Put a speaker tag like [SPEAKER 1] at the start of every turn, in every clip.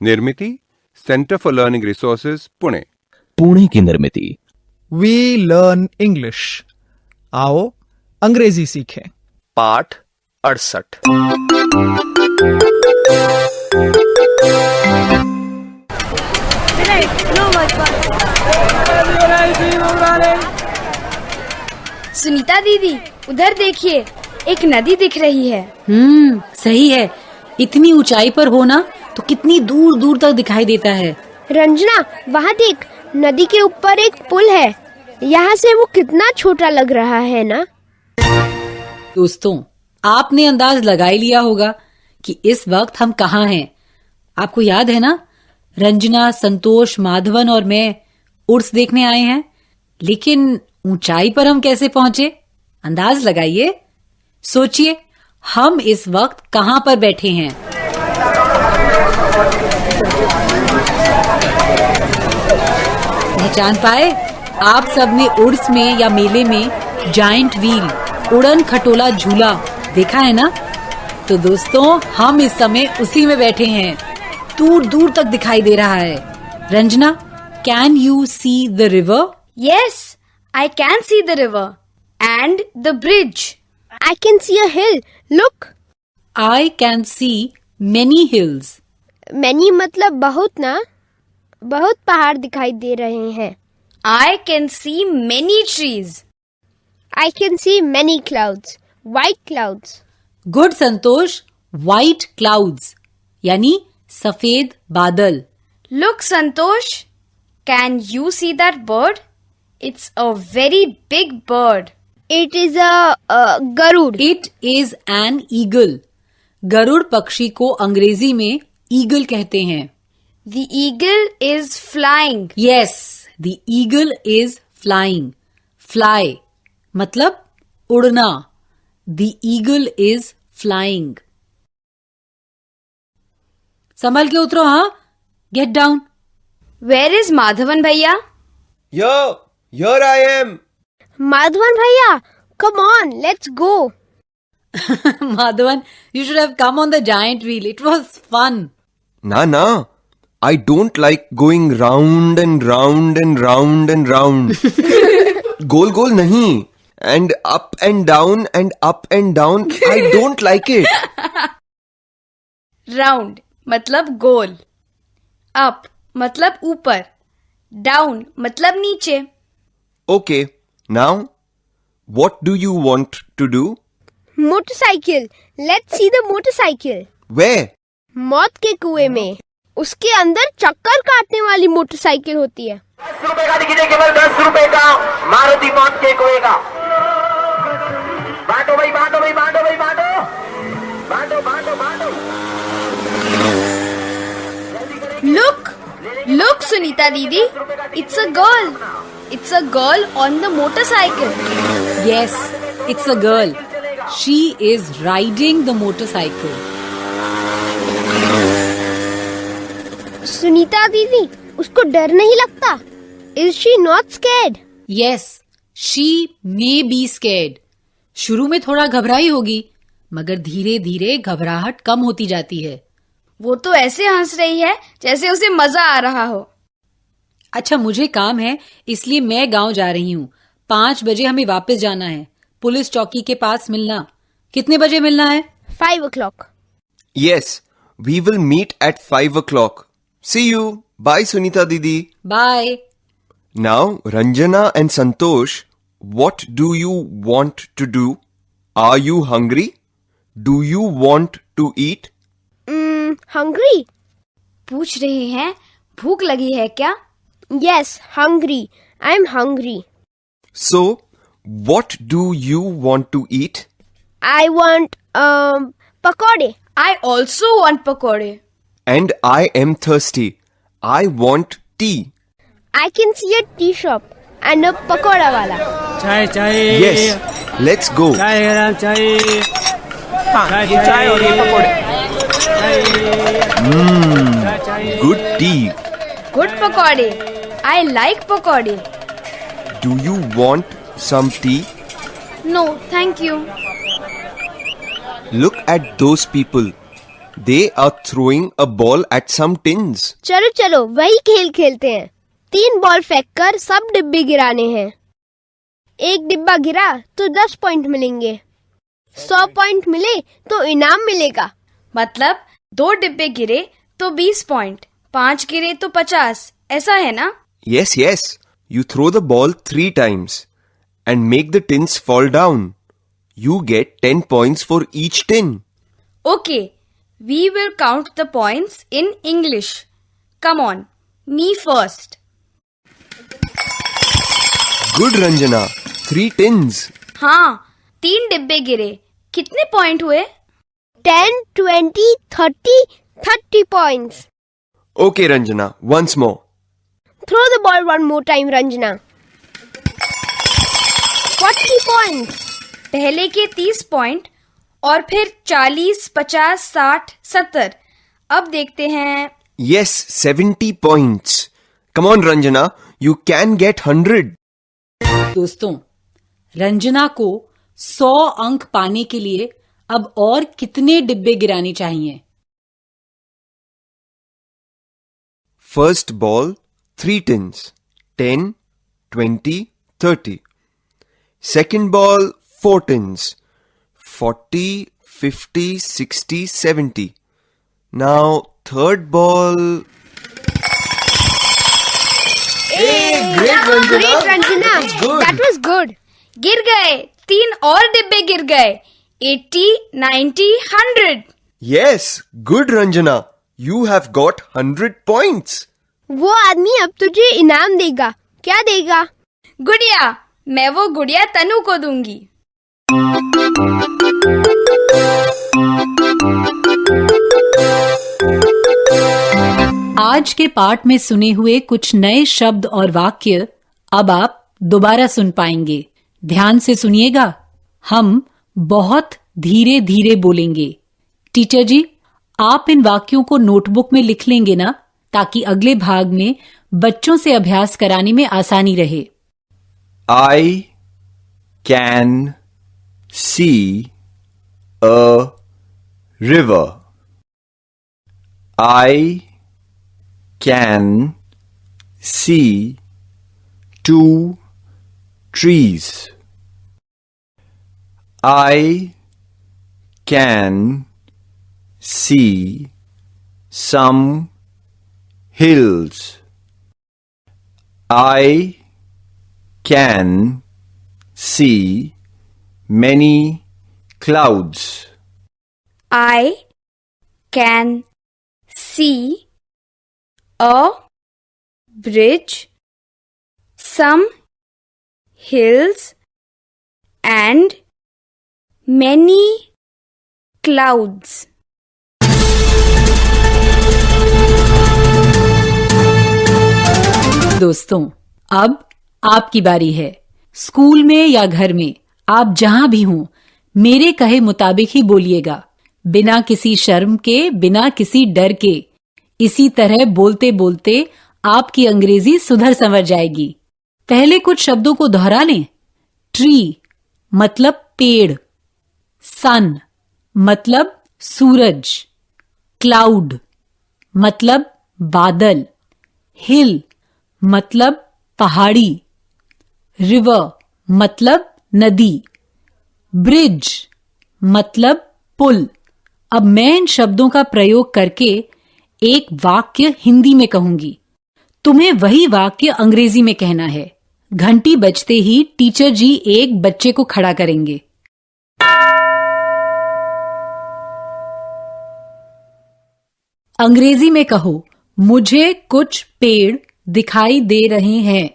[SPEAKER 1] निर्मिति centre for learning resources Pune.
[SPEAKER 2] Pune की Nirmiti.
[SPEAKER 3] We learn English. आओ अंग्रेजी सीखें।
[SPEAKER 4] पाठ 68।
[SPEAKER 5] सुनीता दीदी, उधर देखिए, एक नदी दिख रही है।
[SPEAKER 6] सही है। इतनी ऊंचाई पर हो ना तो कितनी दूर दूर तक दिखाई देता है।
[SPEAKER 7] रंजना, वहाँ देख, नदी के ऊपर एक पुल है। यहाँ से वो कितना छोटा लग रहा है ना।
[SPEAKER 6] दोस्तों, आपने अंदाज लगा ही लिया होगा कि इस वक्त हम कहाँ हैं। आपको याद है ना, रंजना, संतोष, माधवन और मैं उर्स देखने आए हैं। लेकिन ऊंचाई पर हम कैसे पहुंचे? अंदाज लगाइए, सोचिए, हम इस वक्त कहाँ पर बैठे हैं। पहचान पाए? आप सबने उर्स में या मेले में जायंट व्हील, उड़न खटोला झूला देखा है ना? तो दोस्तों, हम इस समय उसी में बैठे हैं। दूर दूर तक दिखाई दे रहा है। Ranjana, can you see the river?
[SPEAKER 5] Yes, I can see the river and the bridge.
[SPEAKER 7] I can see a hill. Look.
[SPEAKER 6] I can see many hills.
[SPEAKER 7] Many मतलब बहुत ना, बहुत पहाड़ दिखाई दे रहे हैं।
[SPEAKER 5] I can see many trees.
[SPEAKER 7] I can see many clouds. White clouds.
[SPEAKER 6] Good Santosh, white clouds यानी सफेद बादल।
[SPEAKER 5] Look Santosh, can you see that bird? It's a very big bird.
[SPEAKER 7] It is a Garuda.
[SPEAKER 6] It is an eagle. Garuda पक्षी को अंग्रेजी में eagle कहते हैं।
[SPEAKER 5] The eagle is flying.
[SPEAKER 6] Yes, the eagle is flying. Fly मतलब उड़ना। The eagle is flying. संभल के उतरो, हाँ? Get down.
[SPEAKER 5] Where is Madhavan भैया?
[SPEAKER 4] Here I am.
[SPEAKER 7] माधवन भैया, come on, let's go.
[SPEAKER 6] Madhavan, you should have come on the giant wheel. It was fun.
[SPEAKER 4] Na, I don't like going round and round and round and round. गोल नहीं. And up and down and up and down. I don't like it.
[SPEAKER 5] Round मतलब गोल, up मतलब ऊपर, down मतलब नीचे।
[SPEAKER 4] Okay, now what do you want to do?
[SPEAKER 7] Motorcycle. Let's see the motorcycle.
[SPEAKER 4] Where?
[SPEAKER 7] मौत के कुएं में। उसके अंदर चक्कर काटने वाली मोटरसाइकिल होती है।
[SPEAKER 8] 10 रुपए का टिकट है, केवल 10 रुपए का। मारुति मौत के कुएं का। बांटो भाई, बांटो भाई, बांटो भाई, बांटो बांटो बांटो बांटो।
[SPEAKER 5] Look Sunita दीदी, it's a girl. It's a girl on the motorcycle.
[SPEAKER 6] Yes, it's a girl. She is riding the motorcycle.
[SPEAKER 7] Sunita दीदी, उसको डर नहीं लगता? Is she not scared?
[SPEAKER 6] Yes, she may be scared. शुरू में थोड़ा घबराई होगी, मगर धीरे धीरे घबराहट कम होती जाती है।
[SPEAKER 5] वो तो ऐसे हंस रही है जैसे उसे मजा आ रहा हो।
[SPEAKER 6] अच्छा, मुझे काम है, इसलिए मैं गांव जा रही हूँ। 5 बजे हमें वापस जाना है। पुलिस चौकी के पास मिलना। कितने बजे मिलना है?
[SPEAKER 7] 5 o'clock.
[SPEAKER 4] Yes, we will meet at 5 o'clock. See you. Bye, Sunita Didi.
[SPEAKER 6] Bye.
[SPEAKER 4] Now, Ranjana and Santosh, what do you want to do? Are you hungry? Do you want to eat?
[SPEAKER 7] Hungry?
[SPEAKER 5] पूछ रहे हैं, भूख लगी है क्या?
[SPEAKER 7] Yes, hungry. I'm hungry.
[SPEAKER 4] So, what do you want to eat?
[SPEAKER 7] I want pakode.
[SPEAKER 5] I also want pakode.
[SPEAKER 4] And I am thirsty. I want tea.
[SPEAKER 7] I can see a tea shop and a pakoda wala.
[SPEAKER 3] चाय।
[SPEAKER 4] Yes, let's go.
[SPEAKER 3] चाय गरम चाय।
[SPEAKER 4] हाँ, ये चाय और ये पकोड़े। Good tea.
[SPEAKER 5] Good pakode. I like pakode.
[SPEAKER 4] Do you want some tea?
[SPEAKER 5] No, thank you.
[SPEAKER 4] Look at those people. They are throwing a ball at some tins.
[SPEAKER 7] चलो चलो वही खेल खेलते हैं। 3 बॉल फेंककर सब डिब्बे गिराने हैं। एक डिब्बा गिरा तो 10 पॉइंट मिलेंगे। 100 पॉइंट मिले तो इनाम मिलेगा।
[SPEAKER 5] मतलब 2 डिब्बे गिरे तो 20 पॉइंट, 5 गिरे तो 50, ऐसा है ना?
[SPEAKER 4] Yes, yes. You throw the ball 3 times and make the tins fall down. You get 10 points for each tin.
[SPEAKER 5] Okay, we will count the points in English. Come on, me first.
[SPEAKER 4] Good, Ranjana. 3 tins.
[SPEAKER 5] हाँ, 3 डिब्बे गिरे। कितने point हुए?
[SPEAKER 7] 10, 20, 30 points.
[SPEAKER 4] Okay, Ranjana. Once more.
[SPEAKER 7] Throw the ball one more time, Ranjana. 40 points.
[SPEAKER 5] पहले के 30 point और फिर 40, 50, 60, 70। अब देखते हैं।
[SPEAKER 4] Yes, 70 points. Come on, Ranjana. You can get 100.
[SPEAKER 6] दोस्तों, रंजना को 100 अंक पाने के लिए अब और कितने डिब्बे गिराने चाहिए?
[SPEAKER 4] First ball, 3 tins. 10, 20, 30. Second ball, 4 tins. 40, 50, 60, 70. Now, third ball. Great, Ranjana.
[SPEAKER 7] That was good.
[SPEAKER 5] गिर गए। 3 और डिब्बे गिर गए। 80, 90, 100।
[SPEAKER 4] Yes, good, Ranjana. You have got 100 points.
[SPEAKER 7] वो आदमी अब तुझे इनाम देगा। क्या देगा?
[SPEAKER 5] गुड़िया। मैं वो गुड़िया तनु को दूंगी।
[SPEAKER 6] आज के पाठ में सुने हुए कुछ नए शब्द और वाक्य अब आप दोबारा सुन पाएंगे। ध्यान से सुनिएगा। हम बहुत धीरे धीरे बोलेंगे। टीचर जी, आप इन वाक्यों को नोटबुक में लिख लेंगे ना, ताकि अगले भाग में बच्चों से अभ्यास कराने में आसानी रहे।
[SPEAKER 2] I can see a river. I can see 2 trees. I can see some hills. I can see many clouds.
[SPEAKER 5] I can see a bridge, some hills, and many clouds.
[SPEAKER 6] दोस्तों, अब आपकी बारी है। स्कूल में या घर में, आप जहां भी हों, मेरे कहे मुताबिक ही बोलिएगा, बिना किसी शर्म के, बिना किसी डर के। इसी तरह बोलते बोलते आपकी अंग्रेजी सुधर संवर जाएगी। पहले कुछ शब्दों को दोहरा लें। ट्री मतलब पेड़, सन मतलब सूरज, क्लाउड मतलब बादल, हिल मतलब पहाड़ी, रिवर मतलब नदी, ब्रिज मतलब पुल। अब मैं इन शब्दों का प्रयोग करके एक वाक्य हिंदी में कहूंगी। तुम्हें वही वाक्य अंग्रेजी में कहना है। घंटी बजते ही टीचर जी एक बच्चे को खड़ा करेंगे। अंग्रेजी में कहो, मुझे कुछ पेड़ दिखाई दे रहे हैं।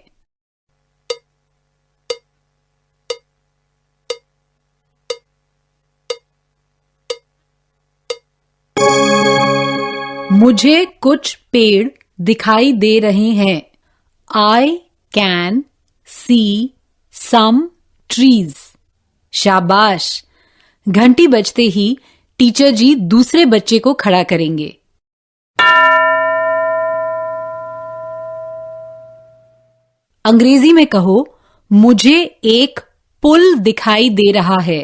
[SPEAKER 6] मुझे कुछ पेड़ दिखाई दे रहे हैं। I can see some trees. शाबाश। घंटी बजते ही टीचर जी दूसरे बच्चे को खड़ा करेंगे। अंग्रेजी में कहो, मुझे एक पुल दिखाई दे रहा है।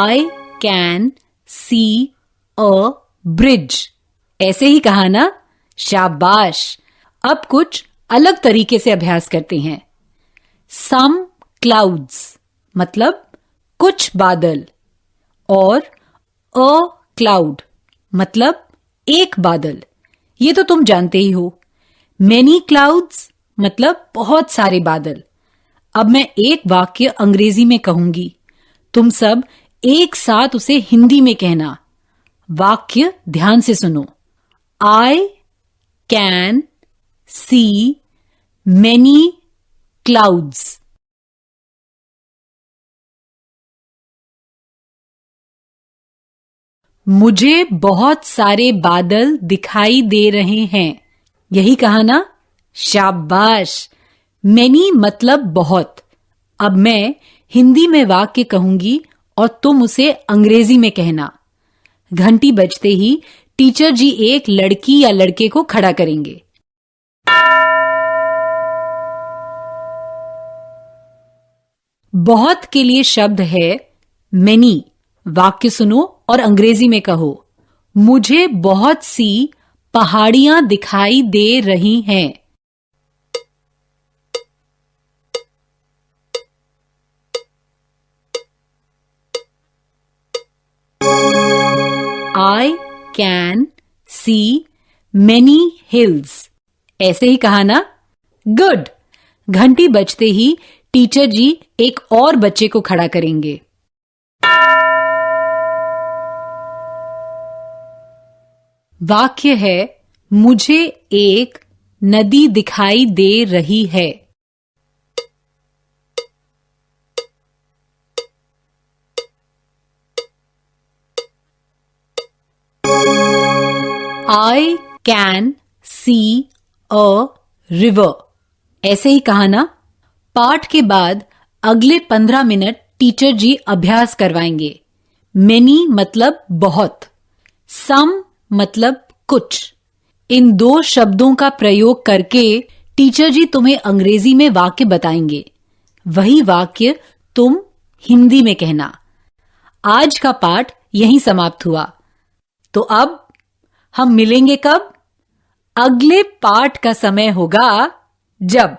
[SPEAKER 6] I can see a bridge. ऐसे ही कहा ना? शाबाश। अब कुछ अलग तरीके से अभ्यास करते हैं। सम क्लाउड्स मतलब कुछ बादल, और अ क्लाउड मतलब एक बादल। ये तो तुम जानते ही हो। मेनी क्लाउड्स मतलब बहुत सारे बादल। अब मैं एक वाक्य अंग्रेजी में कहूंगी, तुम सब एक साथ उसे हिंदी में कहना। वाक्य ध्यान से सुनो। I can see many clouds. मुझे बहुत सारे बादल दिखाई दे रहे हैं। यही कहा ना? शाबाश। मैनी मतलब बहुत। अब मैं हिंदी में वाक्य कहूंगी और तुम उसे अंग्रेजी में कहना। घंटी बजते ही टीचर जी एक लड़की या लड़के को खड़ा करेंगे। बहुत के लिए शब्द है मैनी। वाक्य सुनो और अंग्रेजी में कहो। मुझे बहुत सी पहाड़ियां दिखाई दे रही हैं। I can see many hills। ऐसे ही कहा ना? गुड। घंटी बजते ही टीचर जी एक और बच्चे को खड़ा करेंगे। वाक्य है मुझे एक नदी दिखाई दे रही है। I can see a river। ऐसे ही कहा ना? पाठ के बाद अगले 15 मिनट टीचर जी अभ्यास करवाएंगे। मेनी मतलब बहुत, सम मतलब कुछ। इन दो शब्दों का प्रयोग करके टीचर जी तुम्हें अंग्रेजी में वाक्य बताएंगे। वही वाक्य तुम हिंदी में कहना। आज का पाठ यहीं समाप्त हुआ। तो अब हम मिलेंगे कब? अगले पाठ का समय होगा जब